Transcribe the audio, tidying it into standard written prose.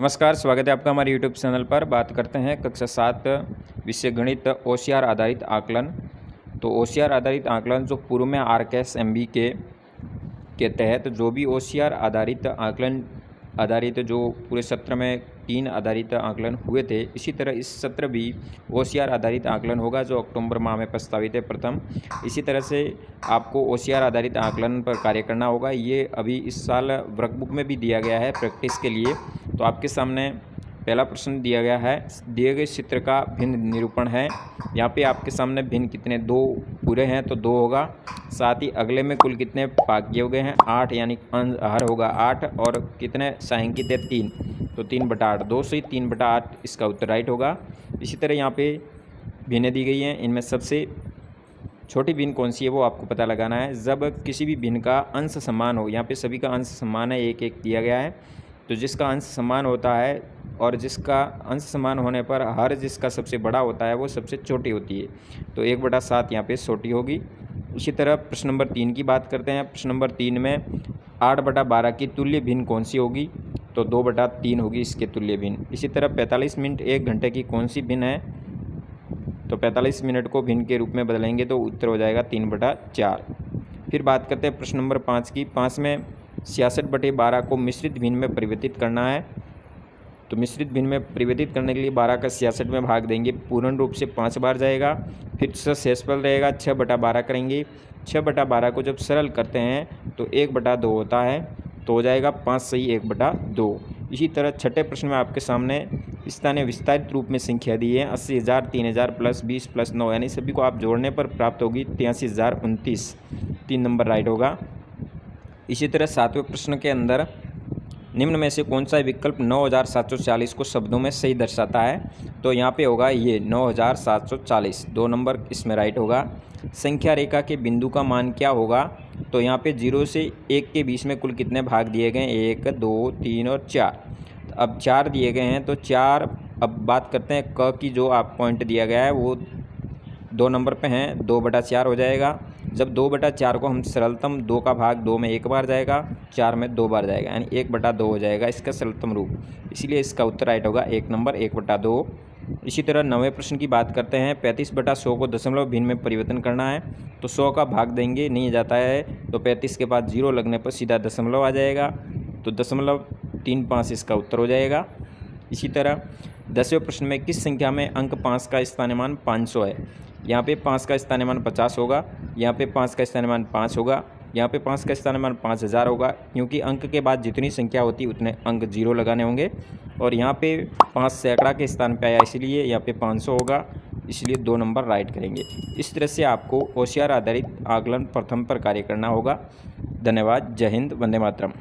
नमस्कार, स्वागत है आपका हमारे यूट्यूब चैनल पर। बात करते हैं कक्षा 7 विषय गणित ओसीआर आधारित आकलन। तो ओसीआर आधारित आकलन जो पूर्व में आरकेएस एमबी के तहत जो भी ओसीआर आधारित आकलन आधारित जो पूरे सत्र में 3 आधारित आकलन हुए थे, इसी तरह इस सत्र भी ओसीआर आधारित आकलन होगा जो अक्टूबर माह में प्रस्तावित है प्रथम। इसी तरह से आपको ओसीआर आधारित आकलन पर कार्य करना होगा। ये अभी इस साल वर्कबुक में भी दिया गया है प्रैक्टिस के लिए। तो आपके सामने पहला प्रश्न दिया गया है, दिए गए चित्र का भिन्न निरूपण है। यहाँ पे आपके सामने भिन्न कितने 2 पूरे हैं तो 2 होगा। साथ ही अगले में कुल कितने भाग किए हुए हैं 8, यानी हर होगा 8 और कितने सांख्यिक है 3, तो 3/8 2 से 3/8 इसका उत्तर राइट होगा। इसी तरह यहाँ पे भिन्नें दी गई हैं, इनमें सबसे छोटी भिन्न कौन सी है वो आपको पता लगाना है। जब किसी भी भिन्न का अंश समान हो, यहाँ पे सभी का अंश समान है, 1-1 दिया गया है, तो जिसका अंश समान होता है और जिसका अंश समान होने पर हर जिसका सबसे बड़ा होता है वो सबसे छोटी होती है, तो 1/7 यहाँ पे छोटी होगी। इसी तरह प्रश्न नंबर 3 की बात करते हैं। प्रश्न नंबर 3 में 8/12 की तुल्य भिन्न कौन सी होगी, तो 2/3 होगी इसके तुल्य भिन्न। इसी तरह 45 मिनट 1 घंटे की कौन सी भिन्न है, तो 45 मिनट को भिन्न के रूप में बदलेंगे तो उत्तर हो जाएगा 3/4। फिर बात करते हैं प्रश्न नंबर 5 की। 5 में 66/12 को मिश्रित भिन्न में परिवर्तित करना है। तो मिश्रित भिन्न में परिवर्तित करने के लिए 12 का 66 में भाग देंगे, पूर्ण रूप से 5 बार जाएगा। फिर शेषफल रहेगा 6/12 करेंगे। 6/12 को जब सरल करते हैं तो 1/2 होता है, तो हो जाएगा 5 सही 1/2। इसी तरह छठे प्रश्न में आपके सामने स्थानीय विस्तारित रूप में संख्या दी है 80,000, 3,000 प्लस 20 प्लस 9, यानी सभी को आप जोड़ने पर प्राप्त होगी 83,029। 3 नंबर राइट होगा। इसी तरह 7वें प्रश्न के अंदर निम्न में से कौन सा विकल्प 9,740 को शब्दों में सही दर्शाता है, तो यहाँ पे होगा ये 9,740, 2 नंबर इसमें राइट होगा। संख्या रेखा के बिंदु का मान क्या होगा, तो यहाँ पे 0 से 1 के बीच में कुल कितने भाग दिए गए, 1 2 3 और 4। अब 4 दिए गए हैं तो 4, अब बात करते हैं क की, जो आप पॉइंट दिया गया है वो 2 नंबर पे हैं, 2/4 हो जाएगा। जब 2/4 को हम सरलतम 2 का भाग 2 में 1 बार जाएगा, 4 में 2 बार जाएगा, यानी 1/2 हो जाएगा इसका सरलतम रूप। इसलिए इसका उत्तर राइट होगा 1 नंबर 1/2। इसी तरह 9वें प्रश्न की बात करते हैं। 35/100 को दशमलव भिन्न में परिवर्तन करना है, तो 100 का भाग देंगे, नहीं जाता है तो 35 के बाद 0 लगने पर सीधा दशमलव आ जाएगा, तो 0.35 इसका उत्तर हो जाएगा। इसी तरह 10वें प्रश्न में किस संख्या में अंक 5 का स्थानीय मान 500 है। यहाँ पे 5 का स्थानीय मान 50 होगा, यहाँ पे 5 का स्थानीय मान 5 होगा, यहाँ पे 5 का स्थानीय मान 5000 होगा, क्योंकि अंक के बाद जितनी संख्या होती है उतने अंक 0 लगाने होंगे। और यहाँ पे 5 सैकड़ा के स्थान पे आया, इसलिए यहाँ पे 500 होगा, इसलिए 2 नंबर राइट करेंगे। इस तरह से आपको ओसीआर आधारित आकलन प्रथम पर कार्य करना होगा। धन्यवाद। जय हिंद, वंदे मातरम।